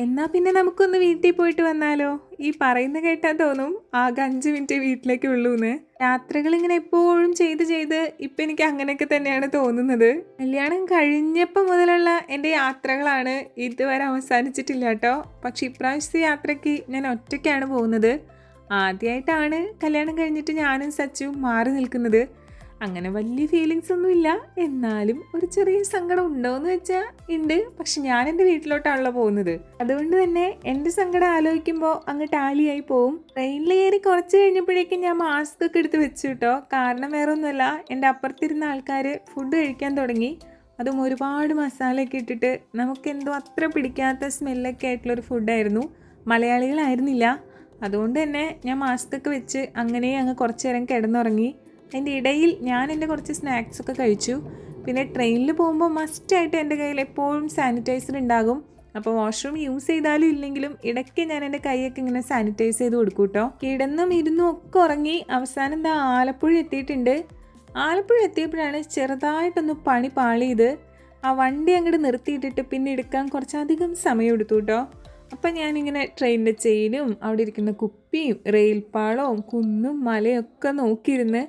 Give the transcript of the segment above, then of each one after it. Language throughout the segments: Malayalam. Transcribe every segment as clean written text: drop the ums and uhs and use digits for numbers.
എന്നാ പിന്നെ നമുക്കൊന്ന് വീട്ടിൽ പോയിട്ട് വന്നാലോ? ഈ പറയുന്ന കേട്ടാൽ തോന്നും ആകെ 5 മിനിറ്റ് വീട്ടിലേക്ക് ഉള്ളൂന്ന്. യാത്രകൾ ഇങ്ങനെ എപ്പോഴും ചെയ്ത് ചെയ്ത് ഇപ്പം എനിക്ക് അങ്ങനെയൊക്കെ തന്നെയാണ് തോന്നുന്നത്. കല്യാണം കഴിഞ്ഞപ്പോൾ മുതലുള്ള എൻ്റെ യാത്രകളാണ് ഇതുവരെ അവസാനിച്ചിട്ടില്ല കേട്ടോ. പക്ഷെ ഇപ്രാവശ്യത്തെ യാത്രയ്ക്ക് ഞാൻ ഒറ്റയ്ക്കാണ് പോകുന്നത്. ആദ്യമായിട്ടാണ് കല്യാണം കഴിഞ്ഞിട്ട് ഞാനും സച്ചുവും മാറി നിൽക്കുന്നത്. അങ്ങനെ വലിയ ഫീലിങ്സ് ഒന്നുമില്ല, എന്നാലും ഒരു ചെറിയ സങ്കടം ഉണ്ടോയെന്ന് വെച്ചാൽ ഉണ്ട്. പക്ഷെ ഞാൻ എൻ്റെ വീട്ടിലോട്ടാണല്ലോ പോകുന്നത്, അതുകൊണ്ട് തന്നെ എൻ്റെ സങ്കടം ആലോചിക്കുമ്പോൾ അങ്ങ് ടാലിയായി പോവും. ട്രെയിനിൽ കയറി കുറച്ച് കഴിഞ്ഞപ്പോഴേക്കും ഞാൻ മാസ്ക് ഒക്കെ എടുത്ത് വെച്ചു കേട്ടോ. കാരണം വേറെ ഒന്നുമല്ല, എൻ്റെ അപ്പുറത്തിരുന്ന ആൾക്കാർ ഫുഡ് കഴിക്കാൻ തുടങ്ങി. അതും ഒരുപാട് മസാലയൊക്കെ ഇട്ടിട്ട് നമുക്കെന്തോ അത്ര പിടിക്കാത്ത സ്മെല്ലൊക്കെ ആയിട്ടുള്ളൊരു ഫുഡായിരുന്നു. മലയാളികളായിരുന്നില്ല. അതുകൊണ്ട് തന്നെ ഞാൻ മാസ്ക് ഒക്കെ വെച്ച് അങ്ങനെ അങ്ങ് കുറച്ച് നേരം കിടന്നുറങ്ങി. അതിൻ്റെ ഇടയിൽ ഞാൻ എൻ്റെ കുറച്ച് സ്നാക്സൊക്കെ കഴിച്ചു. പിന്നെ ട്രെയിനിൽ പോകുമ്പോൾ മസ്റ്റായിട്ട് എൻ്റെ കയ്യിൽ എപ്പോഴും സാനിറ്റൈസർ ഉണ്ടാകും. അപ്പോൾ വാഷ്റൂം യൂസ് ചെയ്താലും ഇല്ലെങ്കിലും ഇടയ്ക്ക് ഞാൻ എൻ്റെ കൈയൊക്കെ ഇങ്ങനെ സാനിറ്റൈസ് ചെയ്ത് കൊടുക്കും കേട്ടോ. കിടന്നും ഇരുന്നും ഒക്കെ ഉറങ്ങി അവസാനം എന്താ ആലപ്പുഴ എത്തിയിട്ടുണ്ട്. ആലപ്പുഴ എത്തിയപ്പോഴാണ് ചെറുതായിട്ടൊന്ന് പണി പാളിയത്. ആ വണ്ടി അങ്ങോട്ട് നിർത്തിയിട്ടിട്ട് പിന്നെ എടുക്കാൻ കുറച്ചധികം സമയം എടുത്തു കേട്ടോ. അപ്പം ഞാനിങ്ങനെ ട്രെയിനിൻ്റെ ചെയിനും അവിടെ ഇരിക്കുന്ന കുപ്പിയും റെയിൽപ്പാളവും കുന്നും മലയും ഒക്കെ നോക്കിയിരുന്ന്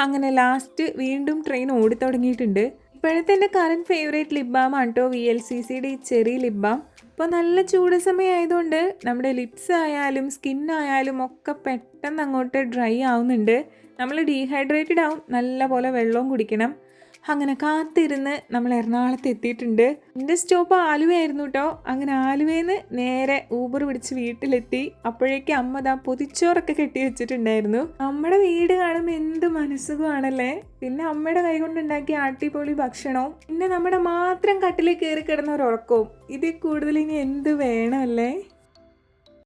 അങ്ങനെ ലാസ്റ്റ് വീണ്ടും ട്രെയിൻ ഓടിത്തുടങ്ങിയിട്ടുണ്ട്. ഇപ്പോഴത്തെ എൻ്റെ കറൻറ്റ് ഫേവറേറ്റ് ലിപ് ബാം ആണ് കേട്ടോ VLCCയുടെ ഈ ചെറി ലിപ് ബാം. ഇപ്പോൾ നല്ല ചൂട് സമയമായതുകൊണ്ട് നമ്മുടെ ലിപ്സ് ആയാലും സ്കിന്നായാലും ഒക്കെ പെട്ടെന്ന് അങ്ങോട്ട് ഡ്രൈ ആവുന്നുണ്ട്. നമ്മൾ ഡീഹൈഡ്രേറ്റഡ് ആവും. നല്ല പോലെ വെള്ളവും കുടിക്കണം. അങ്ങനെ കാത്തിരുന്ന് നമ്മൾ എറണാകുളത്ത് എത്തിയിട്ടുണ്ട്. എൻ്റെ സ്റ്റോപ്പ് ആലുവയായിരുന്നു കേട്ടോ. അങ്ങനെ ആലുവയിൽ നിന്ന് നേരെ ഊബർ പിടിച്ച് വീട്ടിലെത്തി. അപ്പോഴേക്കും അമ്മ ദാ പൊതിച്ചോറൊക്കെ കെട്ടി വെച്ചിട്ടുണ്ടായിരുന്നു. നമ്മുടെ വീട് കാണുമ്പോൾ എന്ത് മനസ്സുഖമാണല്ലേ. പിന്നെ അമ്മയുടെ കൈ കൊണ്ടുണ്ടാക്കിയ അടിപൊളി ഭക്ഷണവും പിന്നെ നമ്മുടെ മാത്രം കട്ടിലേക്ക് കയറി കിടന്ന ഒരു ഉറക്കവും. ഇതിൽ കൂടുതൽ ഇനി എന്ത് വേണമല്ലേ.